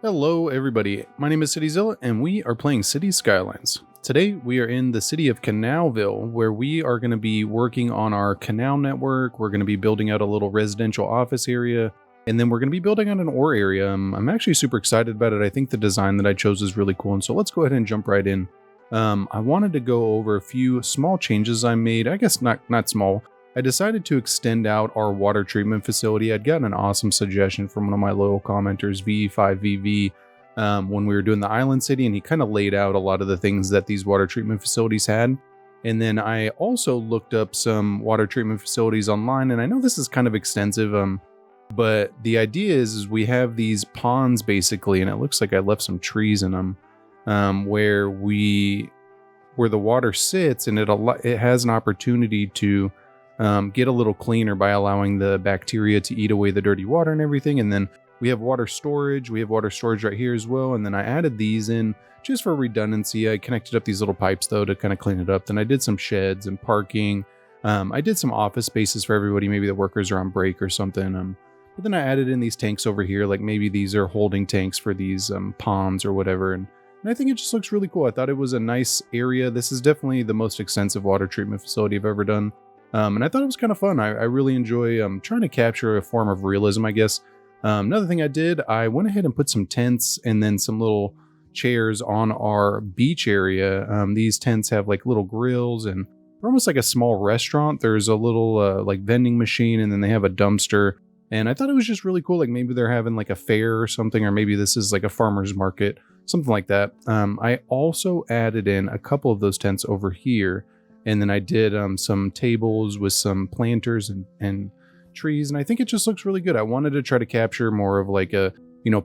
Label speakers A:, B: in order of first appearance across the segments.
A: Hello everybody, my name is CityZilla and we are playing City Skylines. Today we are in the city of Canalville where we are going to be working on our canal network. We're going to be building out a little residential office area and then we're going to be building out an ore area. I'm actually super excited about it. I think the design that I chose is really cool, and so let's go ahead and jump right in. I wanted to go over a few small changes I made. I guess not small. I decided to extend out our water treatment facility. I'd gotten an awesome suggestion from one of my loyal commenters, VE5VV, when we were doing the island city, and he kind of laid out a lot of the things that these water treatment facilities had. And then I also looked up some water treatment facilities online, and I know this is kind of extensive, but the idea is we have these ponds basically, and it looks like I left some trees in them, where the water sits, and it has an opportunity to get a little cleaner by allowing the bacteria to eat away the dirty water and everything. And then we have water storage. We have water storage right here as well. And then I added these in just for redundancy. I connected up these little pipes though to kind of clean it up. Then I did some sheds and parking. I did some office spaces for everybody. Maybe the workers are on break or something. But then I added in these tanks over here. Like maybe these are holding tanks for these ponds or whatever. And I think it just looks really cool. I thought it was a nice area. This is definitely the most extensive water treatment facility I've ever done. And I thought it was kind of fun. I really enjoy trying to capture a form of realism, I guess. Another thing I did, I went ahead and put some tents and then some little chairs on our beach area. These tents have like little grills and they're almost like a small restaurant. There's a little like vending machine, and then they have a dumpster. And I thought it was just really cool. Like maybe they're having like a fair or something, or maybe this is like a farmer's market, something like that. I also added in a couple of those tents over here. And then I did some tables with some planters and trees. And I think it just looks really good. I wanted to try to capture more of like a,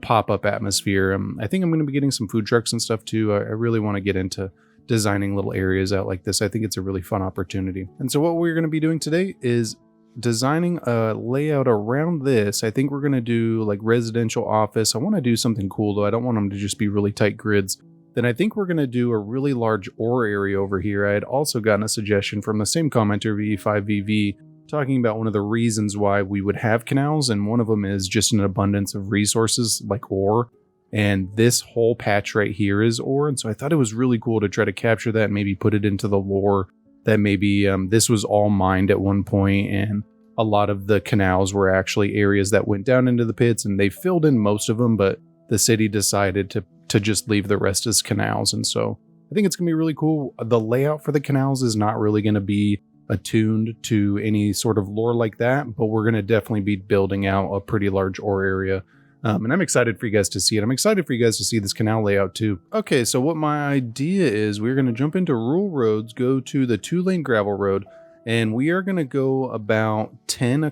A: pop-up atmosphere. I think I'm going to be getting some food trucks and stuff too. I really want to get into designing little areas out like this. I think it's a really fun opportunity. And so what we're going to be doing today is designing a layout around this. I think we're going to do like residential office. I want to do something cool though. I don't want them to just be really tight grids. Then I think we're going to do a really large ore area over here. I had also gotten a suggestion from the same commenter, VE5VV, talking about one of the reasons why we would have canals, and one of them is just an abundance of resources like ore. And this whole patch right here is ore, and so I thought it was really cool to try to capture that and maybe put it into the lore that maybe this was all mined at one point, and a lot of the canals were actually areas that went down into the pits, and they filled in most of them, but the city decided to just leave the rest as canals. And so I think it's going to be really cool. The layout for the canals is not really going to be attuned to any sort of lore like that, but we're going to definitely be building out a pretty large ore area. And I'm excited for you guys to see it. I'm excited for you guys to see this canal layout too. Okay, so what my idea is, we're going to jump into rural roads, go to the 2-lane gravel road, and we are going to go about 10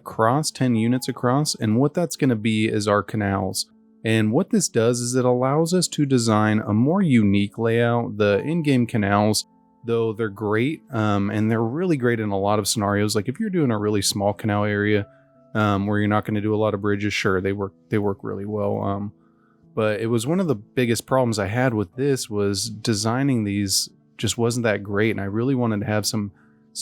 A: units across. And what that's going to be is our canals. And what this does is it allows us to design a more unique layout. The in-game canals, though they're great, and they're really great in a lot of scenarios. Like if you're doing a really small canal area where you're not going to do a lot of bridges, sure, they work really well. But it was one of the biggest problems I had with this was designing these just wasn't that great, and I really wanted to have some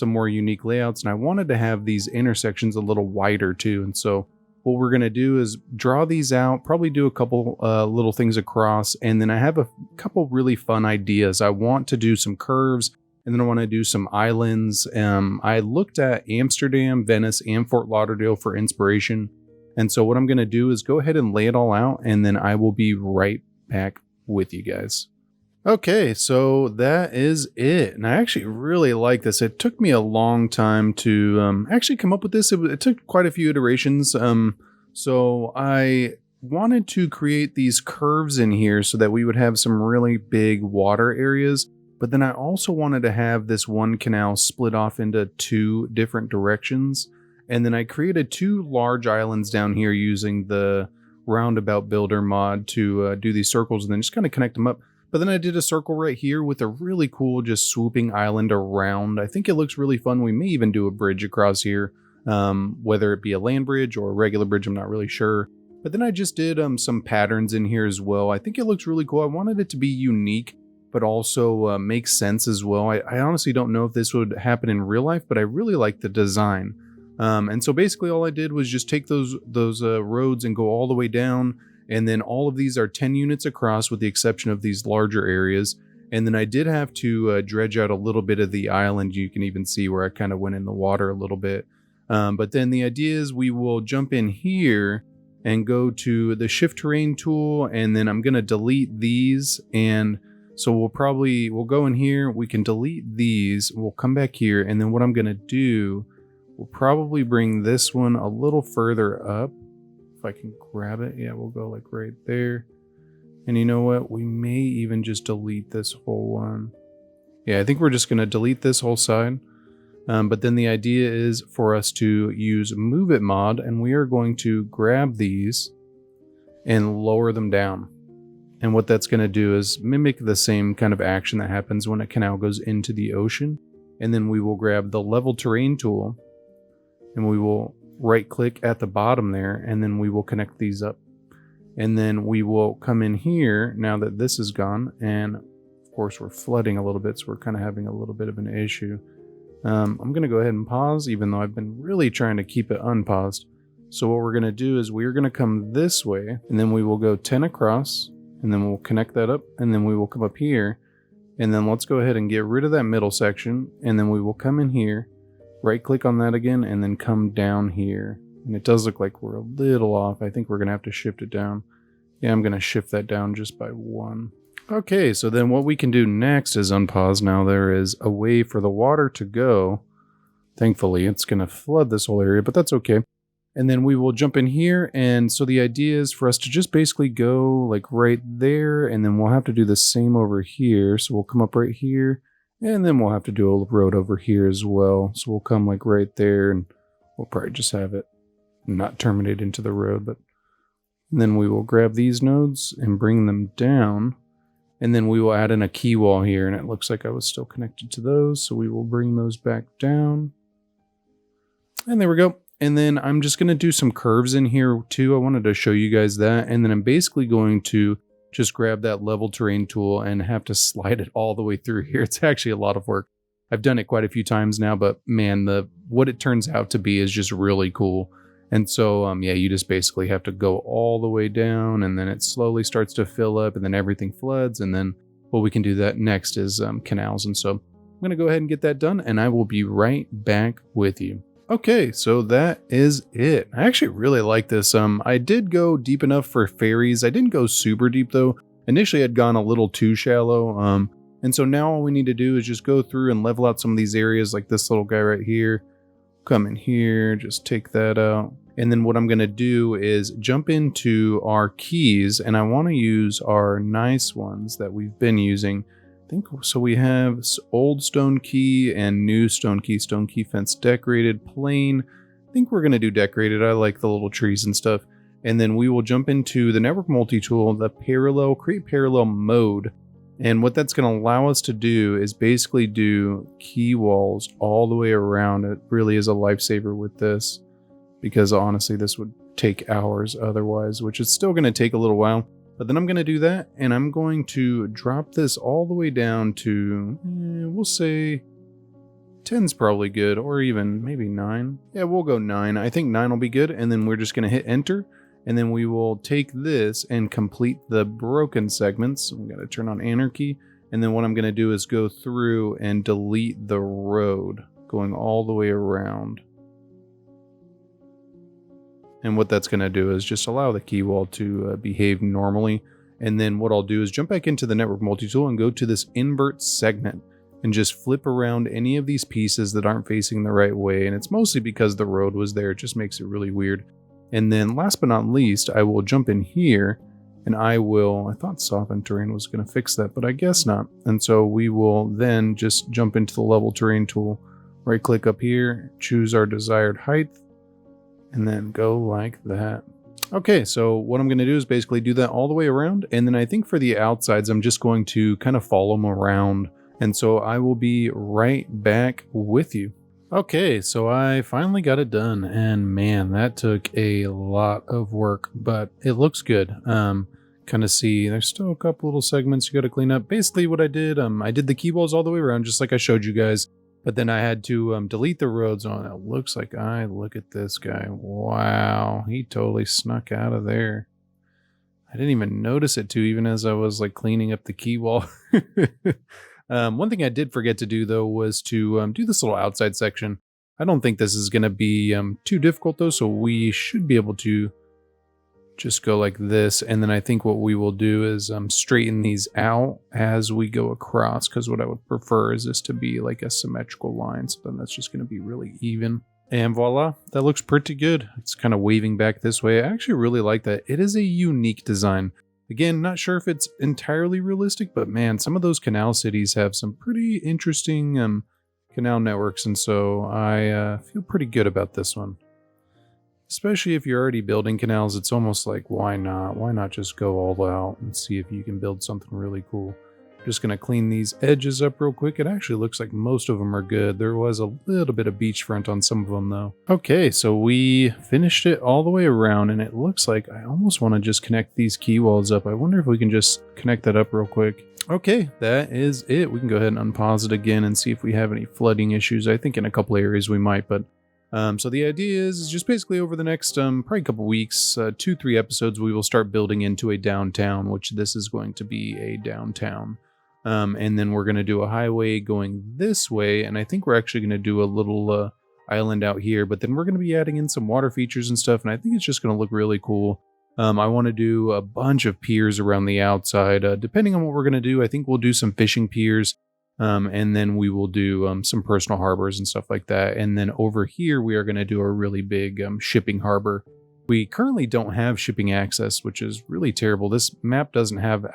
A: more unique layouts, and I wanted to have these intersections a little wider too. And so what we're going to do is draw these out, probably do a couple little things across, and then I have a couple really fun ideas. I want to do some curves, and then I want to do some islands. I looked at Amsterdam, Venice, and Fort Lauderdale for inspiration. And so what I'm going to do is go ahead and lay it all out, and then I will be right back with you guys. Okay, so that is it. And I actually really like this. It took me a long time to actually come up with this. It took quite a few iterations. So I wanted to create these curves in here so that we would have some really big water areas. But then I also wanted to have this one canal split off into 2 different directions. And then I created 2 large islands down here using the roundabout builder mod to do these circles and then just kind of connect them up. But then I did a circle right here with a really cool just swooping island around. I think it looks really fun. We may even do a bridge across here, whether it be a land bridge or a regular bridge, I'm not really sure. But then I just did some patterns in here as well. I think it looks really cool. I wanted it to be unique, but also make sense as well. I honestly don't know if this would happen in real life, but I really like the design. And so basically all I did was just take those roads and go all the way down And then all of these are 10 units across with the exception of these larger areas. And then I did have to dredge out a little bit of the island. You can even see where I kind of went in the water a little bit. But then the idea is we will jump in here and go to the shift terrain tool. And then I'm going to delete these. And so we'll go in here. We can delete these. We'll come back here. And then what I'm going to do, we'll probably bring this one a little further up. If I can grab it. Yeah, we'll go like right there. And you know what? We may even just delete this whole one. Yeah, I think we're just going to delete this whole side. But then the idea is for us to use Move It mod. And we are going to grab these and lower them down. And what that's going to do is mimic the same kind of action that happens when a canal goes into the ocean. And then we will grab the level terrain tool. And we will right click at the bottom there, and then we will connect these up. And then we will come in here now that this is gone, and of course we're flooding a little bit, so we're kind of having a little bit of an issue. I'm going to go ahead and pause, even though I've been really trying to keep it unpaused. So what we're going to do is we're going to come this way, and then we will go 10 across, and then we'll connect that up, and then we will come up here, and then let's go ahead and get rid of that middle section, and then we will come in here, right click on that again, and then come down here. And it does look like we're a little off. I think we're going to have to shift it down. Yeah, I'm going to shift that down just by 1. Okay, so then what we can do next is unpause. Now there is a way for the water to go. Thankfully, it's going to flood this whole area, but that's okay. And then we will jump in here. And so the idea is for us to just basically go like right there. And then we'll have to do the same over here. So we'll come up right here. And then we'll have to do a road over here as well. So we'll come like right there, and we'll probably just have it not terminate into the road. But then we will grab these nodes and bring them down. And then we will add in a key wall here. And it looks like I was still connected to those. So we will bring those back down. And there we go. And then I'm just going to do some curves in here too. I wanted to show you guys that. And then I'm basically going to just grab that level terrain tool and have to slide it all the way through here. It's actually a lot of work. I've done it quite a few times now, but man, what it turns out to be is just really cool. And so, yeah, you just basically have to go all the way down, and then it slowly starts to fill up, and then everything floods. And then what we can do that next is canals. And so I'm going to go ahead and get that done, and I will be right back with you. Okay, so that is it. I actually really like this. I did go deep enough for ferries. I didn't go super deep though. Initially I'd gone a little too shallow. And so now all we need to do is just go through and level out some of these areas, like this little guy right here. Come in here, just take that out. And then what I'm going to do is jump into our keys, and I want to use our nice ones that we've been using. I think so. We have old stone key and new stone key fence, decorated, plain. I think we're going to do decorated. I like the little trees and stuff. And then we will jump into the network multi-tool, the create parallel mode. And what that's going to allow us to do is basically do key walls all the way around. It really is a lifesaver with this, because honestly, this would take hours otherwise, which is still going to take a little while. But then I'm going to do that, and I'm going to drop this all the way down to, we'll say 10's probably good, or even maybe 9. Yeah, we'll go 9. I think 9 will be good, and then we're just going to hit enter, and then we will take this and complete the broken segments. I'm going to turn on anarchy, and then what I'm going to do is go through and delete the road going all the way around. And what that's going to do is just allow the key wall to behave normally. And then what I'll do is jump back into the network multi-tool and go to this invert segment and just flip around any of these pieces that aren't facing the right way. And it's mostly because the road was there. It just makes it really weird. And then last but not least, I will jump in here, and I thought soften terrain was going to fix that, but I guess not. And so we will then just jump into the level terrain tool, right click up here, choose our desired height, and then go like that. Okay, so what I'm going to do is basically do that all the way around. And then I think for the outsides, I'm just going to kind of follow them around. And so I will be right back with you. Okay, so I finally got it done. And man, that took a lot of work, but it looks good. Kind of see there's still a couple little segments you got to clean up. Basically what I did the key walls all the way around, just like I showed you guys. But then I had to delete the roads on it. Looks like look at this guy. Wow, he totally snuck out of there. I didn't even notice it too, even as I was like cleaning up the quay wall. One thing I did forget to do though was to do this little outside section. I don't think this is going to be too difficult though, so we should be able to just go like this. And then I think what we will do is straighten these out as we go across, because what I would prefer is this to be like a symmetrical line. So then that's just going to be really even. And voila, that looks pretty good. It's kind of waving back this way. I actually really like that. It is a unique design. Again, not sure if it's entirely realistic, but man, some of those canal cities have some pretty interesting canal networks. And so I feel pretty good about this one. Especially if you're already building canals, it's almost like, why not? Why not just go all out and see if you can build something really cool? I'm just going to clean these edges up real quick. It actually looks like most of them are good. There was a little bit of beachfront on some of them though. Okay, so we finished it all the way around, and it looks like I almost want to just connect these quay walls up. I wonder if we can just connect that up real quick. Okay, that is it. We can go ahead and unpause it again and see if we have any flooding issues. I think in a couple areas we might, but so the idea is just basically over the next probably couple weeks, 2-3 episodes, we will start building into a downtown, which this is going to be a downtown. And then we're going to do a highway going this way, and I think we're actually going to do a little island out here, but then we're going to be adding in some water features and stuff, and I think it's just going to look really cool. I want to do a bunch of piers around the outside. Depending on what we're going to do, I think we'll do some fishing piers. And then we will do some personal harbors and stuff like that. And then over here, we are going to do a really big shipping harbor. We currently don't have shipping access, which is really terrible. This map doesn't have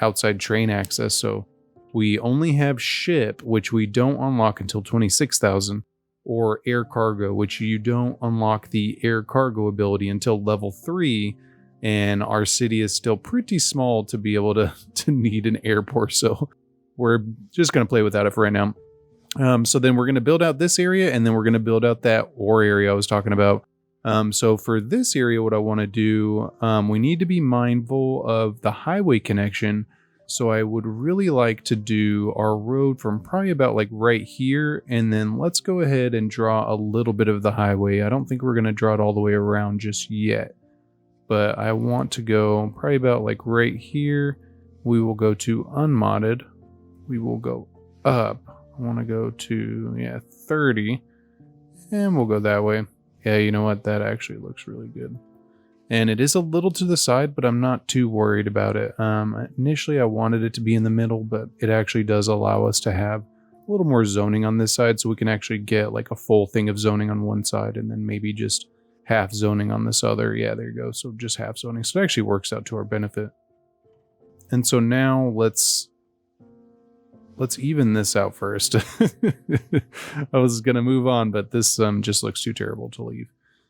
A: outside train access, so we only have ship, which we don't unlock until 26,000, or air cargo, which you don't unlock the air cargo ability until level 3. And our city is still pretty small to be able to need an airport, so we're just going to play without it for right now. So then we're going to build out this area, and then we're going to build out that ore area I was talking about. So for this area, what I want to do, we need to be mindful of the highway connection. So I would really like to do our road from probably about like right here. And then let's go ahead and draw a little bit of the highway. I don't think we're going to draw it all the way around just yet, but I want to go probably about like right here. We will go to unmodded. We will go up. I want to go to 30, and we'll go that way. Yeah, you know what? That actually looks really good. And it is a little to the side, but I'm not too worried about it. Initially, I wanted it to be in the middle, but it actually does allow us to have a little more zoning on this side, so we can actually get like a full thing of zoning on one side, and then maybe just half zoning on this other. Yeah, there you go. So just half zoning. So it actually works out to our benefit. And so now let's even this out first. I was going to move on, but this just looks too terrible to leave.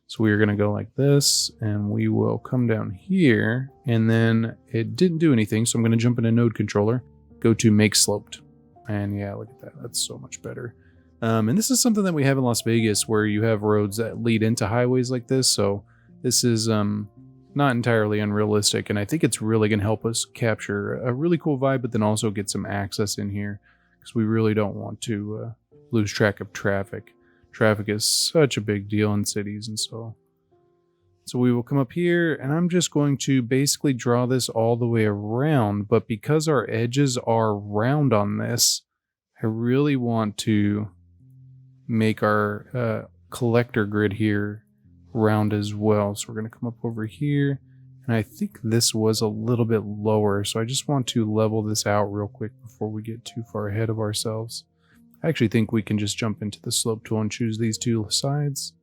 A: So we are going to go like this, and we will come down here, and then it didn't do anything. So I'm going to jump into node controller, go to make sloped. And yeah, look at that. That's so much better. And this is something that we have in Las Vegas, where you have roads that lead into highways like this. So this is not entirely unrealistic, and I think it's really going to help us capture a really cool vibe, but then also get some access in here, because we really don't want to lose track of traffic. Traffic is such a big deal in cities, and so we will come up here, and I'm just going to basically draw this all the way around, but because our edges are round on this, I really want to make our collector grid here round as well. So we're going to come up over here, and I think this was a little bit lower, so I just want to level this out real quick before we get too far ahead of ourselves. I actually think we can just jump into the slope tool and choose these two sides.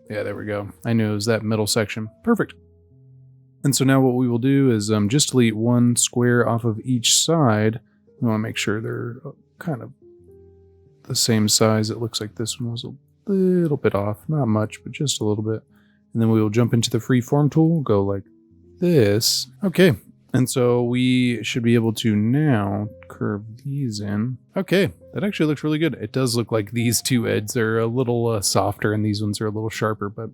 A: Yeah, there we go. I knew it was that middle section. Perfect. And so now what we will do is just delete one square off of each side. We want to make sure they're kind of the same size. It looks like this one was a little bit off, not much, but just a little bit. And then we will jump into the freeform tool, go like this. Okay, and so we should be able to now curve these in. Okay, that actually looks really good. It does look like these two edges are a little softer, and these ones are a little sharper, but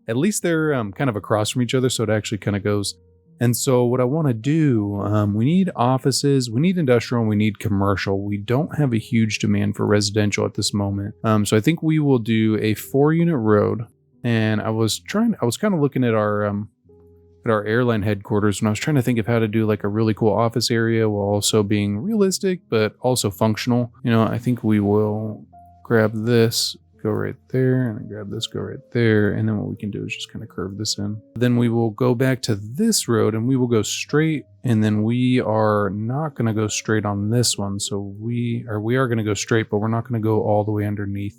A: at least they're kind of across from each other, so it actually kind of goes. And so what I want to do, we need offices, we need industrial, and we need commercial. We don't have a huge demand for residential at this moment. So I think we will do a 4-unit road. And I was kind of looking at our at our airline headquarters, and I was trying to think of how to do like a really cool office area while also being realistic, but also functional. You know, I think we will grab this, go right there, and then grab this, go right there. And then what we can do is just kind of curve this in. Then we will go back to this road and we will go straight. And then we are not going to go straight on this one. So we are going to go straight, but we're not going to go all the way underneath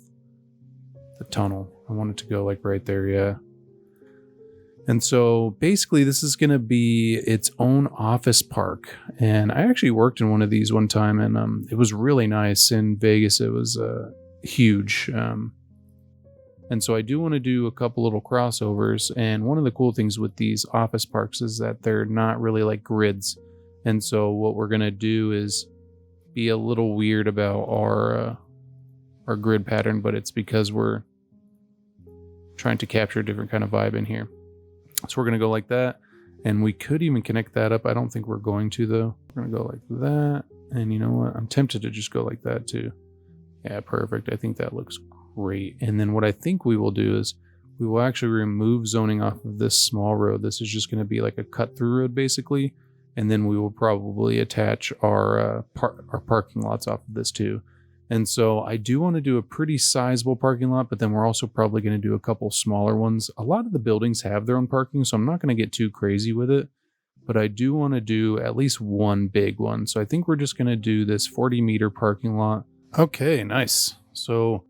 A: the tunnel. I want it to go like right there. Yeah. And so basically this is going to be its own office park. And I actually worked in one of these one time, and it was really nice in Vegas. It was huge. And so I do want to do a couple little crossovers. And one of the cool things with these office parks is that they're not really like grids. And so what we're going to do is be a little weird about our grid pattern, but it's because we're trying to capture a different kind of vibe in here. So we're going to go like that, and we could even connect that up. I don't think we're going to, though. We're going to go like that, and you know what? I'm tempted to just go like that, too. Yeah, perfect. I think that looks great. And then what I think we will do is we will actually remove zoning off of this small road. This is just going to be like a cut-through road, basically, and then we will probably attach our parking lots off of this, too. And so I do want to do a pretty sizable parking lot, but then we're also probably going to do a couple smaller ones. A lot of the buildings have their own parking, so I'm not going to get too crazy with it, but I do want to do at least one big one. So I think we're just going to do this 40-meter parking lot. Okay, nice. So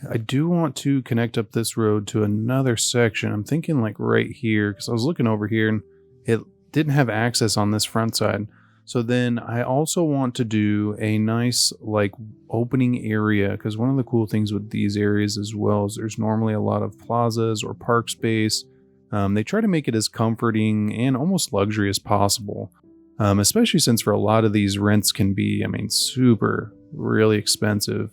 A: I do want to connect up this road to another section. I'm thinking like right here, because I was looking over here and it didn't have access on this front side. So then I also want to do a nice like opening area, because one of the cool things with these areas as well is there's normally a lot of plazas or park space. They try to make it as comforting and almost luxury as possible, especially since for a lot of these rents can be, I mean, really expensive.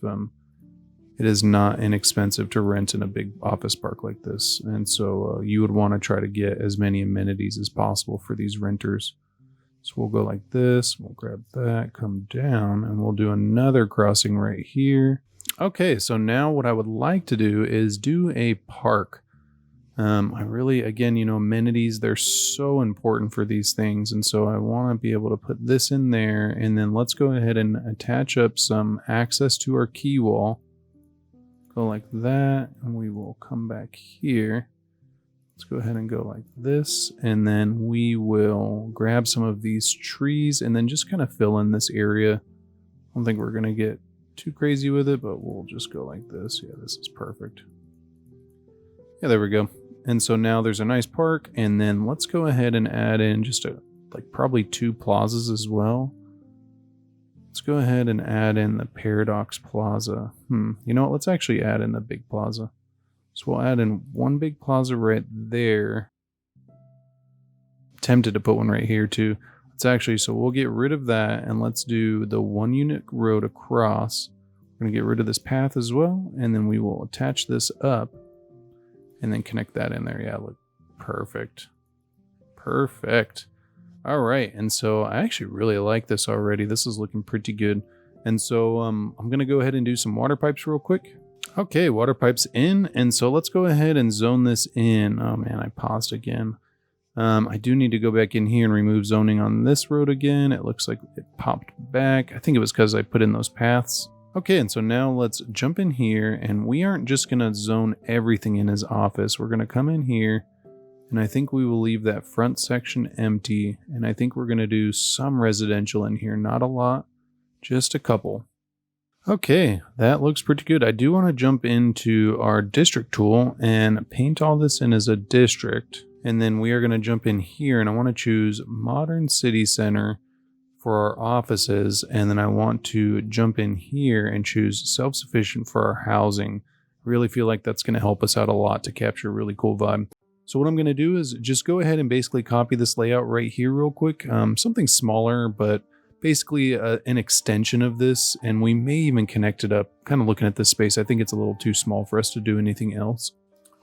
A: It is not inexpensive to rent in a big office park like this. And so you would want to try to get as many amenities as possible for these renters. So we'll go like this, we'll grab that, come down, and we'll do another crossing right here. Okay, so now what I would like to do is do a park. I really, again, you know, amenities, they're so important for these things. And so I want to be able to put this in there, and then let's go ahead and attach up some access to our quay wall. Go like that, and we will come back here. Let's go ahead and go like this, and then we will grab some of these trees and then just kind of fill in this area. I don't think we're going to get too crazy with it, but we'll just go like this. Yeah, this is perfect. Yeah, there we go. And so now there's a nice park, and then let's go ahead and add in just probably 2 plazas as well. Let's go ahead and add in the Paradox Plaza. You know what? Let's actually add in the big plaza. So we'll add in one big plaza right there. Tempted to put one right here too. So we'll get rid of that, and let's do the 1 unit road across. We're going to get rid of this path as well, and then we will attach this up and then connect that in there. Yeah, look, perfect. Perfect. All right, and so I actually really like this already. This is looking pretty good. And so I'm going to go ahead and do some water pipes real quick. Okay, water pipes in, and so let's go ahead and zone this in. Oh man, I paused again. I do need to go back in here and remove zoning on this road again. It looks like it popped back. I think it was because I put in those paths. Okay, and so now let's jump in here, and we aren't just going to zone everything in his office. We're going to come in here, and I think we will leave that front section empty, and I think we're going to do some residential in here. Not a lot, just a couple. Okay, that looks pretty good. I do want to jump into our district tool and paint all this in as a district. And then we are going to jump in here, and I want to choose Modern City Center for our offices. And then I want to jump in here and choose Self-Sufficient for our housing. I really feel like that's going to help us out a lot to capture a really cool vibe. So what I'm going to do is just go ahead and basically copy this layout right here real quick. Something smaller, but basically an extension of this, and we may even connect it up. Kind of looking at this space, I think it's a little too small for us to do anything else.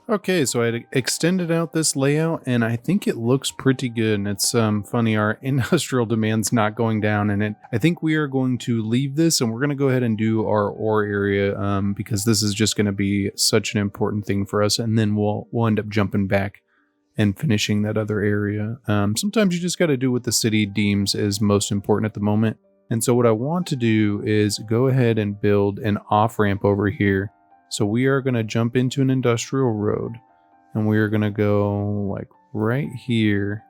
A: Okay, so I extended out this layout, and I think it looks pretty good. And it's funny, our industrial demand's not going down, and I think we are going to leave this, and we're going to go ahead and do our ore area because this is just going to be such an important thing for us, and then we'll end up jumping back and finishing that other area. Sometimes you just got to do what the city deems is most important at the moment. And so what I want to do is go ahead and build an off-ramp over here. So we are going to jump into an industrial road, and we are going to go like right here.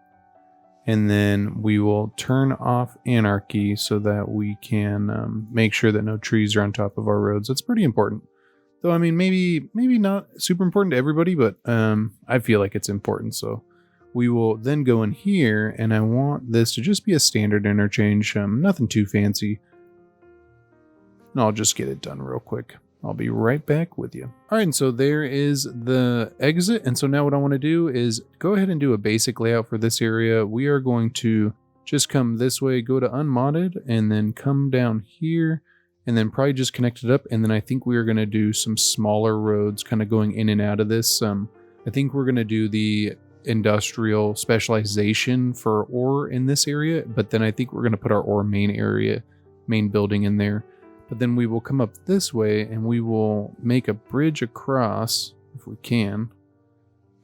A: And then we will turn off anarchy so that we can make sure that no trees are on top of our roads. That's pretty important. Though, I mean, maybe not super important to everybody, but I feel like it's important. So we will then go in here, and I want this to just be a standard interchange, nothing too fancy. And I'll just get it done real quick. I'll be right back with you. All right, and so there is the exit. And so now what I want to do is go ahead and do a basic layout for this area. We are going to just come this way, go to unmodded, and then come down here, and then probably just connect it up. And then I think we are going to do some smaller roads kind of going in and out of this. I think we're going to do the industrial specialization for ore in this area, but then I think we're going to put our ore main building in there. But then we will come up this way, and we will make a bridge across if we can.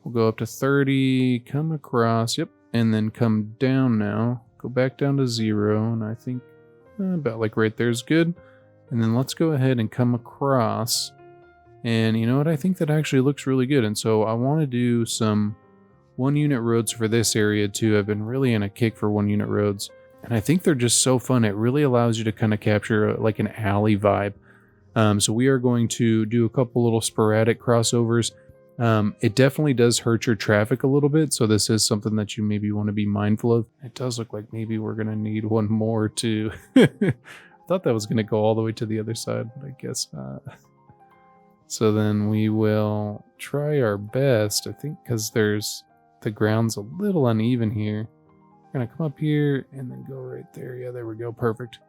A: We'll go up to 30, come across, yep, and then come down now. Go back down to 0, and I think about like right there is good. And then let's go ahead and come across. And you know what? I think that actually looks really good. And so I want to do some 1-unit roads for this area too. I've been really in a kick for 1-unit roads. And I think they're just so fun. It really allows you to kind of capture like an alley vibe. So we are going to do a couple little sporadic crossovers. It definitely does hurt your traffic a little bit. So this is something that you maybe want to be mindful of. It does look like maybe we're going to need one more too. Thought that was going to go all the way to the other side, but I guess not. So then we will try our best, I think, because the ground's a little uneven here. We're going to come up here and then go right there. Yeah, there we go. Perfect.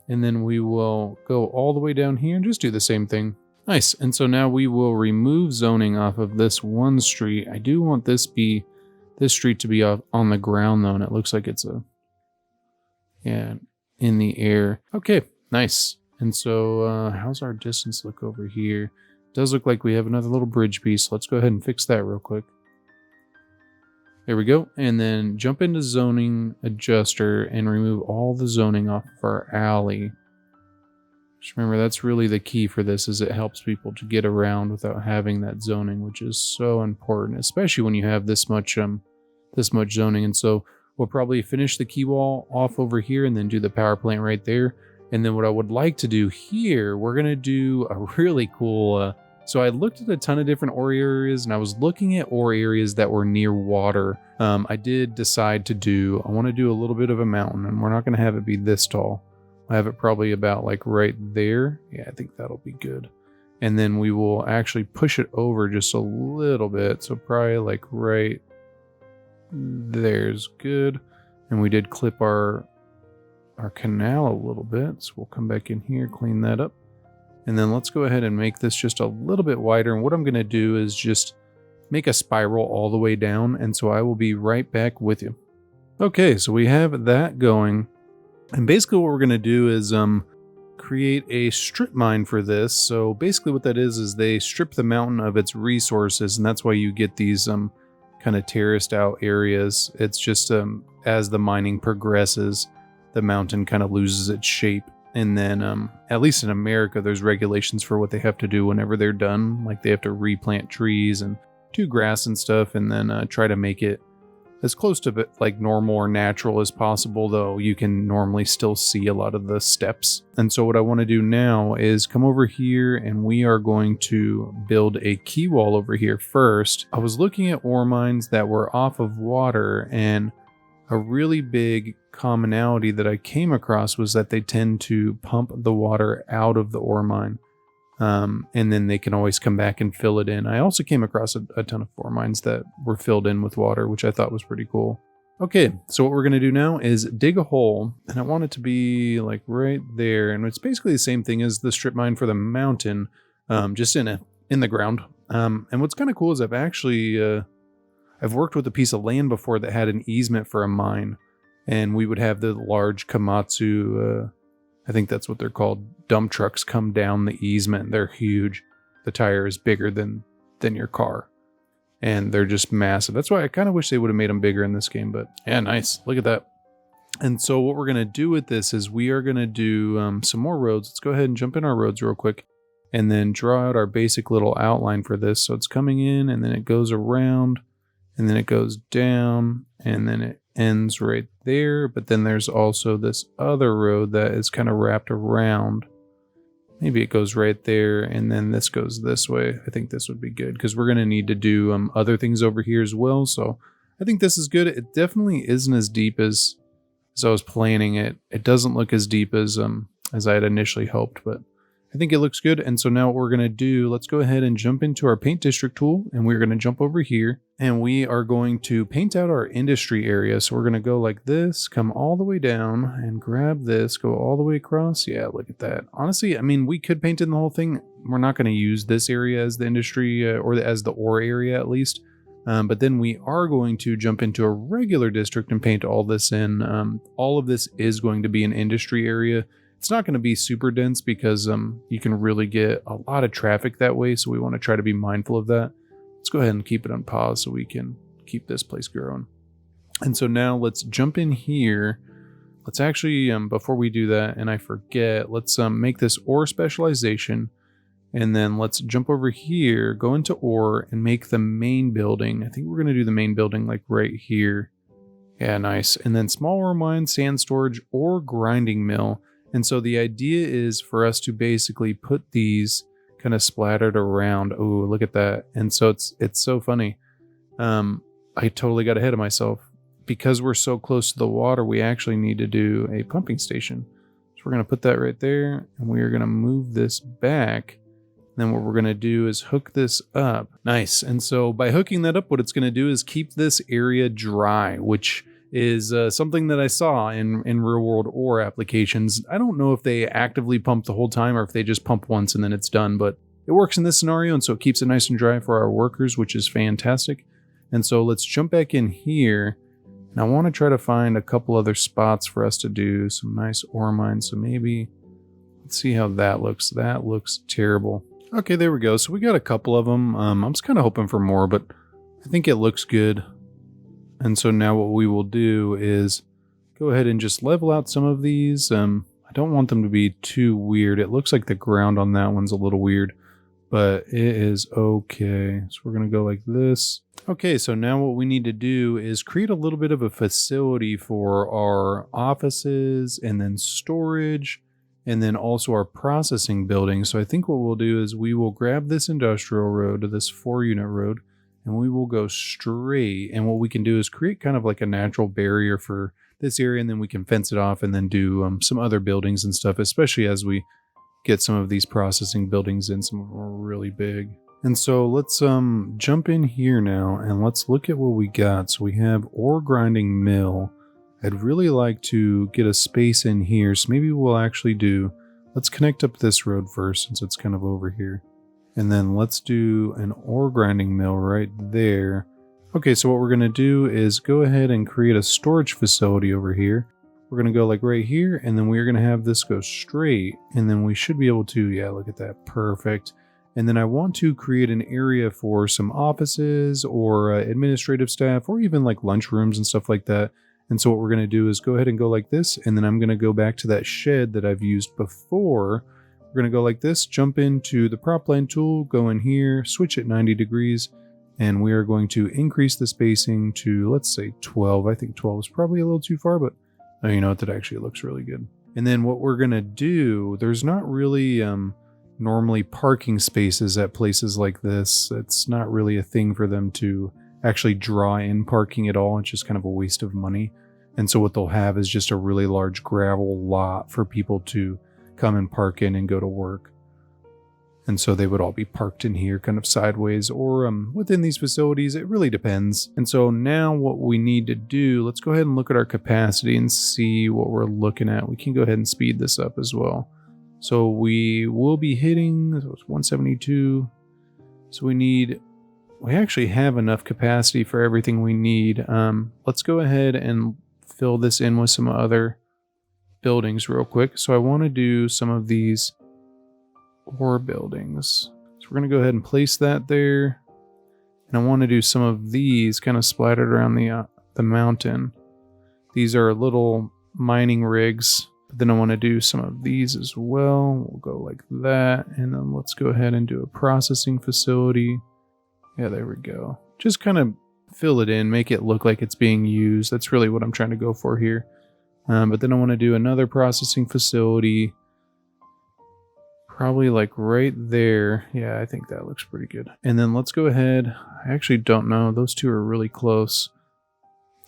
A: And then we will go all the way down here and just do the same thing. Nice. And so now we will remove zoning off of this one street. I do want this street to be on the ground though, and it looks like it's in the air. Okay, nice. And so how's our distance look over here? It does look like we have another little bridge piece. Let's go ahead and fix that real quick. There we go. And then jump into zoning adjuster and remove all the zoning off of our alley. Just remember, that's really the key for this, is it helps people to get around without having that zoning, which is so important, especially when you have this much zoning. And so we'll probably finish the quay wall off over here and then do the power plant right there. And then what I would like to do here, we're going to do a really cool... So I looked at a ton of different ore areas, and I was looking at ore areas that were near water. I did decide I want to do a little bit of a mountain, and we're not going to have it be this tall. I have it probably about like right there. Yeah, I think that'll be good. And then we will actually push it over just a little bit. So probably like right there's good. And we did clip our canal a little bit. So we'll come back in here, clean that up. And then let's go ahead and make this just a little bit wider. And what I'm going to do is just make a spiral all the way down. And so I will be right back with you. Okay, so we have that going. And basically what we're going to do is create a strip mine for this. So basically what that is they strip the mountain of its resources. And that's why you get these kind of terraced out areas. It's just as the mining progresses, the mountain kind of loses its shape. And then, at least in America, there's regulations for what they have to do whenever they're done. Like they have to replant trees and do grass and stuff, and then try to make it as close to like normal or natural as possible, though you can normally still see a lot of the steps. And so what I want to do now is come over here, and we are going to build a quay wall over here first. I was looking at ore mines that were off of water, and a really big commonality that I came across was that they tend to pump the water out of the ore mine. And then they can always come back and fill it in. I also came across a ton of ore mines that were filled in with water, which I thought was pretty cool. Okay, so what we're going to do now is dig a hole, and I want it to be like right there. And it's basically the same thing as the strip mine for the mountain, just in the ground. And what's kind of cool is I've actually... I've worked with a piece of land before that had an easement for a mine, and we would have the large Komatsu, I think that's what they're called, dump trucks come down the easement. They're huge. The tire is bigger than your car. and they're just massive. That's why I kind of wish they would have made them bigger in this game, but yeah, nice. Look at that. And so what we're going to do with this is we are going to do some more roads. Let's go ahead and jump in our roads real quick and then draw out our basic little outline for this. So it's coming in and then it goes around and then it goes down and then it ends right there. But then there's also this other road that is kind of wrapped around. Maybe it goes right there and then this goes this way. I think this would be good because we're going to need to do other things over here as well. So I think this is good. It definitely isn't as deep as I was planning it. It doesn't look as deep as I had initially hoped, but I think it looks good. And so now what we're going to do, let's go ahead and jump into our paint district tool, and we're going to jump over here and we are going to paint out our industry area. So we're going to go like this, come all the way down and grab this, go all the way across. Yeah, look at that. Honestly, I mean, we could paint in the whole thing. We're not going to use this area as the industry or as the ore area at least. But then we are going to jump into a regular district and paint all this in. All of this is going to be an industry area. It's not going to be super dense because you can really get a lot of traffic that way. So we want to try to be mindful of that. Let's go ahead and keep it on pause so we can keep this place growing. And so now let's jump in here. Let's actually, before we do that, and I forget, let's make this ore specialization. And then let's jump over here, go into ore, and make the main building. I think we're going to do the main building like right here. Yeah, nice. And then small ore mine, sand storage, or grinding mill. And so the idea is for us to basically put these kind of splattered around. Oh, look at that. And so it's so funny. I totally got ahead of myself. Because we're so close to the water, we actually need to do a pumping station. So we're going to put that right there, and we are going to move this back. Then what we're going to do is hook this up. Nice. And so by hooking that up, what it's going to do is keep this area dry, which is something that I saw in real world ore applications. I don't know if they actively pump the whole time or if they just pump once and then it's done, but it works in this scenario. And so it keeps it nice and dry for our workers, which is fantastic. And so let's jump back in here. And I want to try to find a couple other spots for us to do some nice ore mines. So maybe let's see how that looks. That looks terrible. Okay, there we go. So we got a couple of them. I'm just kind of hoping for more, but I think it looks good. And so now what we will do is go ahead and just level out some of these. I don't want them to be too weird. It looks like the ground on that one's a little weird, but it is okay. So we're going to go like this. Okay, so now what we need to do is create a little bit of a facility for our offices and then storage. And then also our processing building. So I think what we'll do is we will grab this industrial road, this 4-unit road, and we will go straight. And what we can do is create kind of like a natural barrier for this area, and then we can fence it off and then do some other buildings and stuff, especially as we get some of these processing buildings in. Some of them are really big. And so let's jump in here now and let's look at what we got. So we have ore grinding mill. I'd really like to get a space in here, so maybe we'll actually let's connect up this road first since it's kind of over here. And then let's do an ore grinding mill right there. Okay, so what we're going to do is go ahead and create a storage facility over here. We're going to go like right here, and then we're going to have this go straight, and then we should be able to, yeah, look at that, perfect. And then I want to create an area for some offices or administrative staff or even like lunchrooms and stuff like that. And so what we're going to do is go ahead and go like this, and then I'm going to go back to that shed that I've used before. We're going to go like this, jump into the prop line tool, go in here, switch it 90 degrees, and we are going to increase the spacing to, let's say 12. I think 12 is probably a little too far, but oh, you know what, that actually looks really good. And then what we're going to do, there's not really normally parking spaces at places like this. It's not really a thing for them to actually draw in parking at all. It's just kind of a waste of money. And so what they'll have is just a really large gravel lot for people to come and park in and go to work. And so they would all be parked in here kind of sideways or within these facilities. It really depends. And so now what we need to do, let's go ahead and look at our capacity and see what we're looking at. We can go ahead and speed this up as well. So we will be hitting, so it's 172. So we actually have enough capacity for everything we need. Let's go ahead and fill this in with some other buildings real quick. So I want to do some of these ore buildings. So we're going to go ahead and place that there. And I want to do some of these kind of splattered around the mountain. These are little mining rigs. But then I want to do some of these as well. We'll go like that. And then let's go ahead and do a processing facility. Yeah, there we go. Just kind of fill it in, make it look like it's being used. That's really what I'm trying to go for here. But then I want to do another processing facility. Probably like right there. Yeah, I think that looks pretty good. And then let's go ahead. I actually don't know. Those two are really close.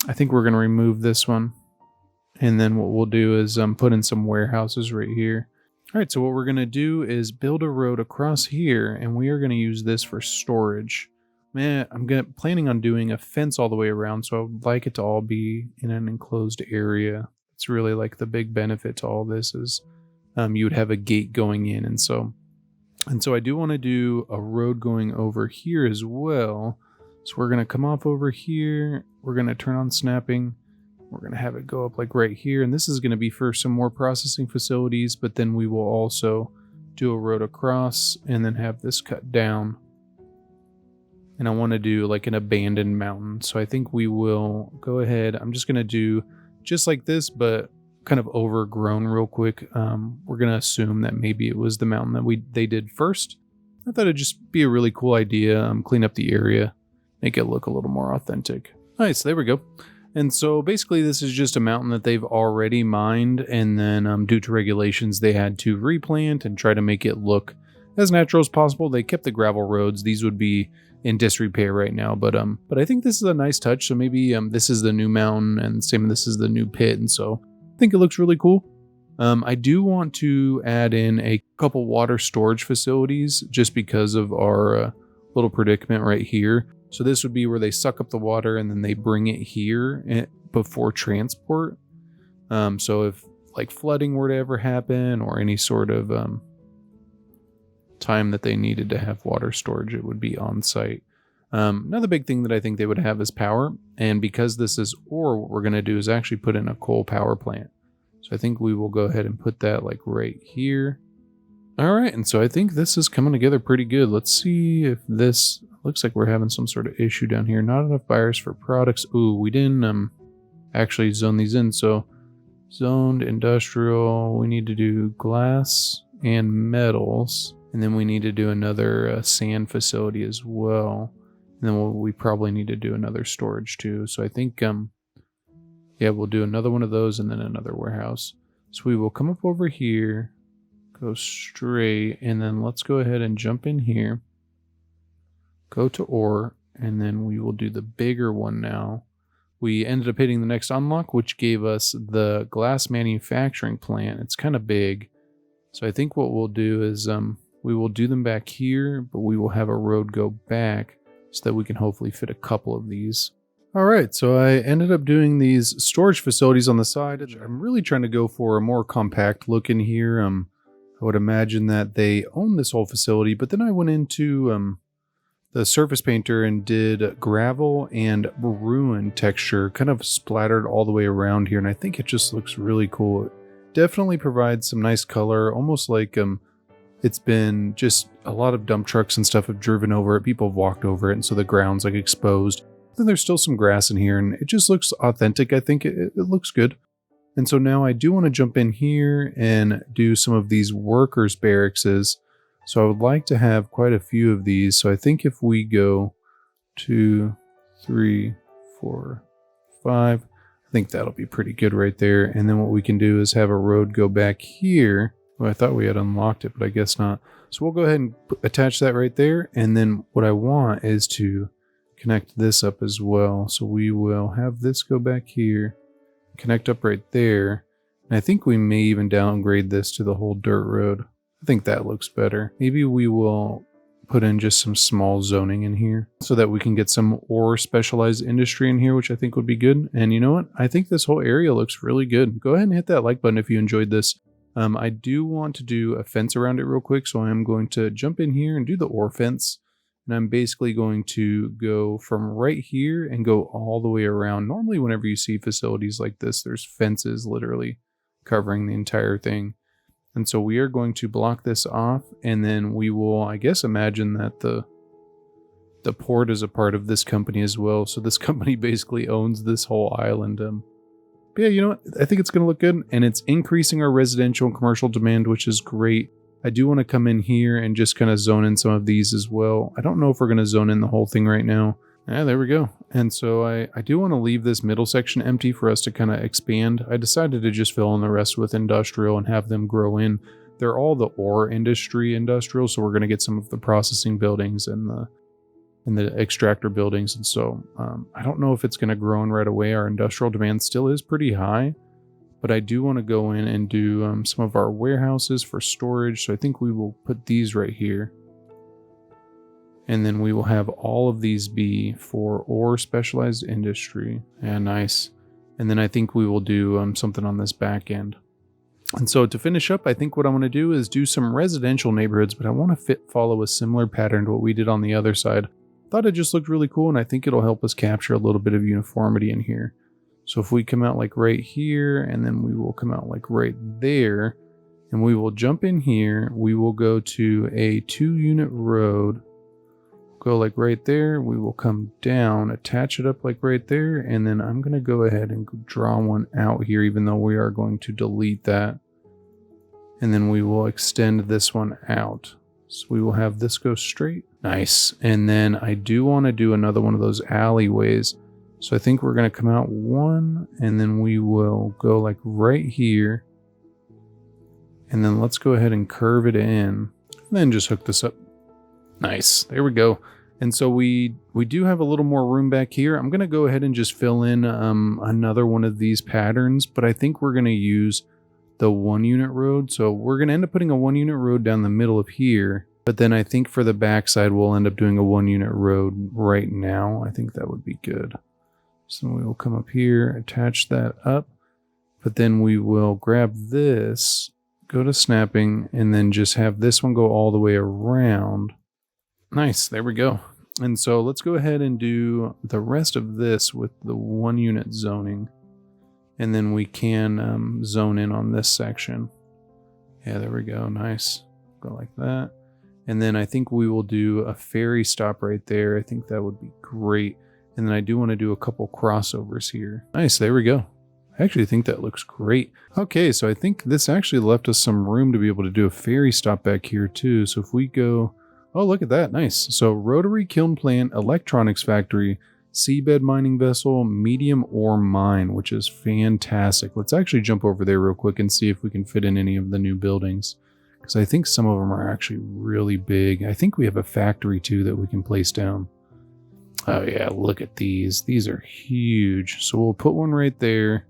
A: I think we're going to remove this one. And then what we'll do is put in some warehouses right here. All right, so what we're going to do is build a road across here, and we are going to use this for storage. Man, I'm planning on doing a fence all the way around, so I would like it to all be in an enclosed area. It's really like the big benefit to all this is you would have a gate going in, and so I do want to do a road going over here as well. So we're going to come off over here. We're going to turn on snapping. We're going to have it go up like right here. And this is going to be for some more processing facilities, but then we will also do a road across and then have this cut down. And I want to do like an abandoned mountain. So I think we will go ahead. I'm just going to do just like this, but kind of overgrown real quick. We're going to assume that maybe it was the mountain that they did first. I thought it'd just be a really cool idea. Clean up the area, make it look a little more authentic. All right, so there we go. And so basically this is just a mountain that they've already mined, and then due to regulations they had to replant and try to make it look as natural as possible. They kept the gravel roads. These would be in disrepair right now, but I think this is a nice touch. So maybe this is the new mountain, and same this is the new pit, and so I think it looks really cool. I do want to add in a couple water storage facilities just because of our little predicament right here. So this would be where they suck up the water and then they bring it here before transport. So if like flooding were to ever happen or any sort of time that they needed to have water storage, it would be on site. Another big thing that I think they would have is power. And because this is ore, what we're going to do is actually put in a coal power plant. So I think we will go ahead and put that like right here. All right. And so I think this is coming together pretty good. Let's see if this... Looks like we're having some sort of issue down here. Not enough buyers for products. Ooh, we didn't actually zone these in. So zoned industrial. We need to do glass and metals. And then we need to do another sand facility as well. And then we probably need to do another storage too. So I think, yeah, we'll do another one of those and then another warehouse. So we will come up over here, go straight, and then let's go ahead and jump in here. Go to ore, and then we will do the bigger one now. We ended up hitting the next unlock, which gave us the glass manufacturing plant. It's kind of big. So I think what we'll do is we will do them back here, but we will have a road go back so that we can hopefully fit a couple of these. All right, so I ended up doing these storage facilities on the side. I'm really trying to go for a more compact look in here. I would imagine that they own this whole facility, but then I went into... the surface painter and did gravel and ruin texture kind of splattered all the way around here. And I think it just looks really cool. It definitely provides some nice color, almost like it's been just a lot of dump trucks and stuff have driven over it. People have walked over it. And so the ground's like exposed. Then there's still some grass in here and it just looks authentic. I think it looks good. And so now I do want to jump in here and do some of these workers' barracks. So I would like to have quite a few of these. So I think if we go 2, 3, 4, 5, I think that'll be pretty good right there. And then what we can do is have a road go back here. Well, I thought we had unlocked it, but I guess not. So we'll go ahead and attach that right there. And then what I want is to connect this up as well. So we will have this go back here, connect up right there. And I think we may even downgrade this to the whole dirt road. I think that looks better. Maybe we will put in just some small zoning in here so that we can get some ore specialized industry in here, which I think would be good. And you know what? I think this whole area looks really good. Go ahead and hit that like button if you enjoyed this. I do want to do a fence around it real quick. So I'm going to jump in here and do the ore fence. And I'm basically going to go from right here and go all the way around. Normally, whenever you see facilities like this, there's fences literally covering the entire thing. And so we are going to block this off, and then we will, I guess, imagine that the The port is a part of this company as well. So this company basically owns this whole island. But yeah, you know what? I think it's going to look good, and it's increasing our residential and commercial demand, which is great. I do want to come in here and just kind of zone in some of these as well. I don't know if we're going to zone in the whole thing right now. Yeah, there we go. And so I do want to leave this middle section empty for us to kind of expand. I decided to just fill in the rest with industrial and have them grow in. They're all the ore industry industrial, so we're going to get some of the processing buildings and the extractor buildings. And so I don't know if it's going to grow in right away. Our industrial demand still is pretty high, but I do want to go in and do some of our warehouses for storage. So I think we will put these right here. And then we will have all of these be for ore specialized industry. Yeah, nice. And then I think we will do something on this back end. And so to finish up, I think what I want to do is do some residential neighborhoods, but I want to follow a similar pattern to what we did on the other side. Thought it just looked really cool, and I think it'll help us capture a little bit of uniformity in here. So if we come out like right here, and then we will come out like right there, and we will jump in here, we will go to a 2-unit road. Go like right there, we will come down, attach it up like right there, and then I'm going to go ahead and draw one out here, even though we are going to delete that. And then we will extend this one out. So we will have this go straight. Nice. And then I do want to do another one of those alleyways. So I think we're going to come out one, and then we will go like right here. And then let's go ahead and curve it in, and then just hook this up. Nice. There we go. And so we do have a little more room back here. I'm going to go ahead and just fill in another one of these patterns, but I think we're going to use the 1-unit road. So we're going to end up putting a 1-unit road down the middle of here. But then I think for the backside, we'll end up doing a 1-unit road right now. I think that would be good. So we will come up here, attach that up, but then we will grab this, go to snapping, and then just have this one go all the way around. Nice, there we go. And so let's go ahead and do the rest of this with the 1-unit zoning. And then we can zone in on this section. Yeah, there we go, nice. Go like that. And then I think we will do a ferry stop right there. I think that would be great. And then I do want to do a couple crossovers here. Nice, there we go. I actually think that looks great. Okay, so I think this actually left us some room to be able to do a ferry stop back here too. So if we go... Oh, look at that. Nice. So rotary kiln plant, electronics factory, seabed mining vessel, medium ore mine, which is fantastic. Let's actually jump over there real quick and see if we can fit in any of the new buildings, because I think some of them are actually really big. I think we have a factory too that we can place down. Oh yeah, look at these. These are huge. So we'll put one right there.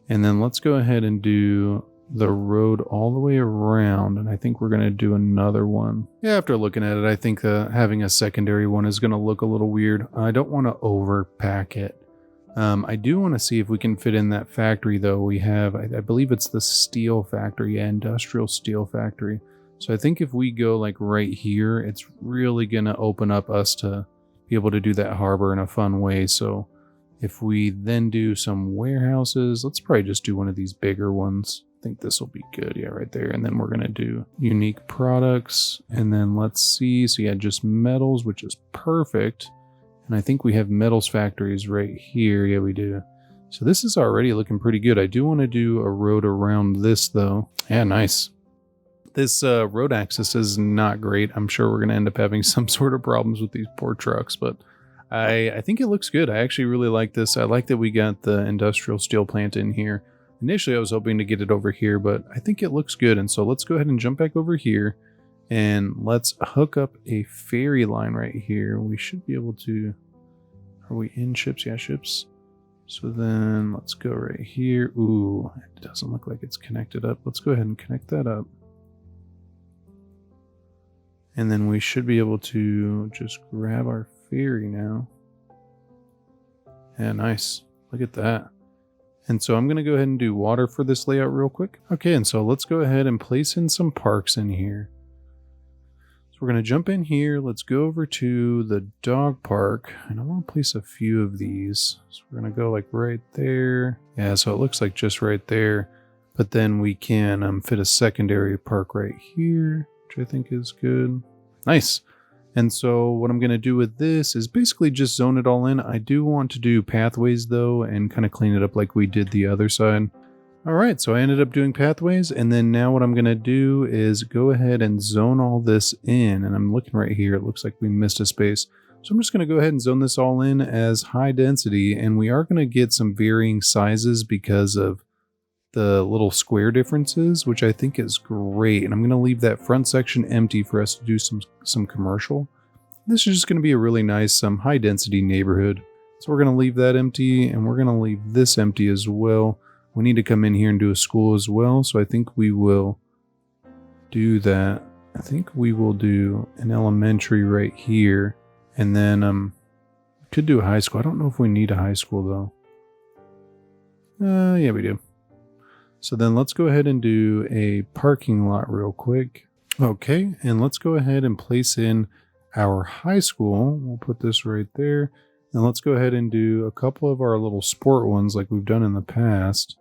A: And then let's go ahead and do the road all the way around, and I think we're going to do another one. Yeah, after looking at it, I think having a secondary one is going to look a little weird. I don't want to overpack it. I do want to see if we can fit in that factory though. We have, I believe it's the steel factory, yeah, industrial steel factory. So I think if we go like right here, it's really going to open up us to be able to do that harbor in a fun way. So if we then do some warehouses, let's probably just do one of these bigger ones. I think this will be good. Yeah, right there. And then we're going to do unique products. And then let's see. So yeah, just metals, which is perfect. And I think we have metals factories right here. Yeah, we do. So this is already looking pretty good. I do want to do a road around this though. Yeah, nice. This road access is not great. I'm sure we're going to end up having some sort of problems with these poor trucks, but I think it looks good. I actually really like this. I like that we got the industrial steel plant in here. Initially, I was hoping to get it over here, but I think it looks good. And so let's go ahead and jump back over here and let's hook up a ferry line right here. We should be able to... Are we in ships? Yeah, ships. So then let's go right here. Ooh, it doesn't look like it's connected up. Let's go ahead and connect that up. And then we should be able to just grab our ferry now. Yeah, nice. Look at that. And so I'm going to go ahead and do water for this layout real quick. Okay, and so let's go ahead and place in some parks in here. So we're going to jump in here. Let's go over to the dog park. And I want to place a few of these. So we're going to go like right there. Yeah, so it looks like just right there. But then we can fit a secondary park right here, which I think is good. Nice. And so what I'm going to do with this is basically just zone it all in. I do want to do pathways though and kind of clean it up like we did the other side. All right, so I ended up doing pathways, and then now what I'm going to do is go ahead and zone all this in. And I'm looking right here. It looks like we missed a space. So I'm just going to go ahead and zone this all in as high density, and we are going to get some varying sizes because of the little square differences, which I think is great. And I'm going to leave that front section empty for us to do some commercial. This is just going to be a really nice high density neighborhood. So we're going to leave that empty, and we're going to leave this empty as well. We need to come in here and do a school as well, so I think we will do that. I think we will do an elementary right here, and then could do a high school. I don't know if we need a high school though. Yeah, we do. So then let's go ahead and do a parking lot real quick. Okay, and let's go ahead and place in our high school. We'll put this right there. And let's go ahead and do a couple of our little sport ones like we've done in the past.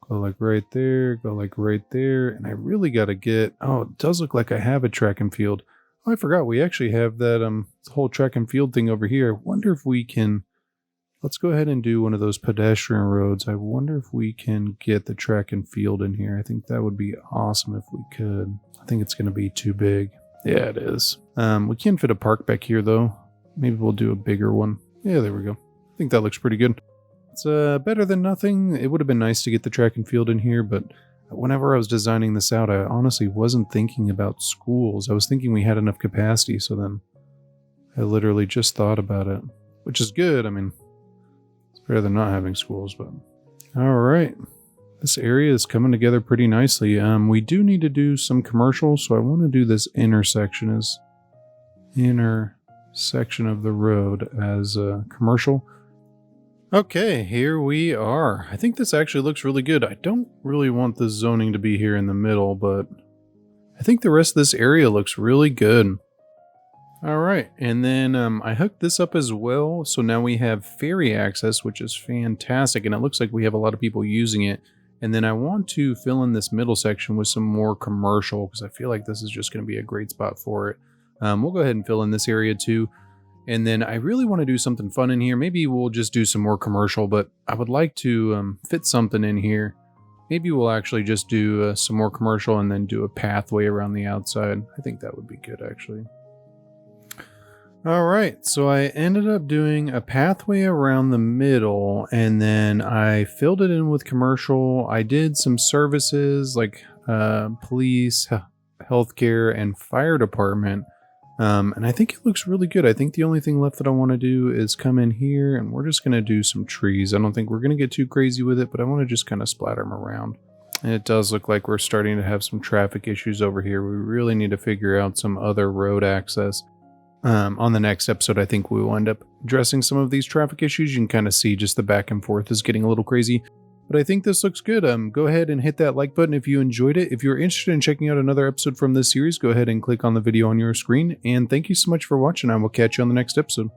A: Go like right there, go like right there. And I really got to get, oh, it does look like I have a track and field. Oh, I forgot we actually have that whole track and field thing over here. I wonder if we can, let's go ahead and do one of those pedestrian roads. I wonder if we can get the track and field in here. I think that would be awesome if we could. I think it's going to be too big. Yeah, it is. We can fit a park back here though. Maybe we'll do a bigger one. Yeah, there we go. I think that looks pretty good. It's better than nothing. It would have been nice to get the track and field in here, but whenever I was designing this out, I honestly wasn't thinking about schools. I was thinking we had enough capacity, so then I literally just thought about it, which is good. I mean, it's better than not having schools, but... Alright. This area is coming together pretty nicely. We do need to do some commercials, so I want to do this intersection of the road as a commercial. Okay, here we are. I think this actually looks really good. I don't really want the zoning to be here in the middle, but I think the rest of this area looks really good. All right, and then I hooked this up as well, so now we have ferry access, which is fantastic, and it looks like we have a lot of people using it. And then I want to fill in this middle section with some more commercial, because I feel like this is just going to be a great spot for it. We'll go ahead and fill in this area too. And then I really want to do something fun in here. Maybe we'll just do some more commercial, but I would like to fit something in here. Maybe we'll actually just do some more commercial and then do a pathway around the outside. I think that would be good, actually. All right, so I ended up doing a pathway around the middle, and then I filled it in with commercial. I did some services like police, healthcare, and fire department. And I think it looks really good. I think the only thing left that I want to do is come in here, and we're just going to do some trees. I don't think we're going to get too crazy with it, but I want to just kind of splatter them around. And it does look like we're starting to have some traffic issues over here. We really need to figure out some other road access. On the next episode, I think we will end up addressing some of these traffic issues. You can kind of see just the back and forth is getting a little crazy. But I think this looks good. Go ahead and hit that like button if you enjoyed it. If you're interested in checking out another episode from this series, go ahead and click on the video on your screen. And thank you so much for watching. I will catch you on the next episode.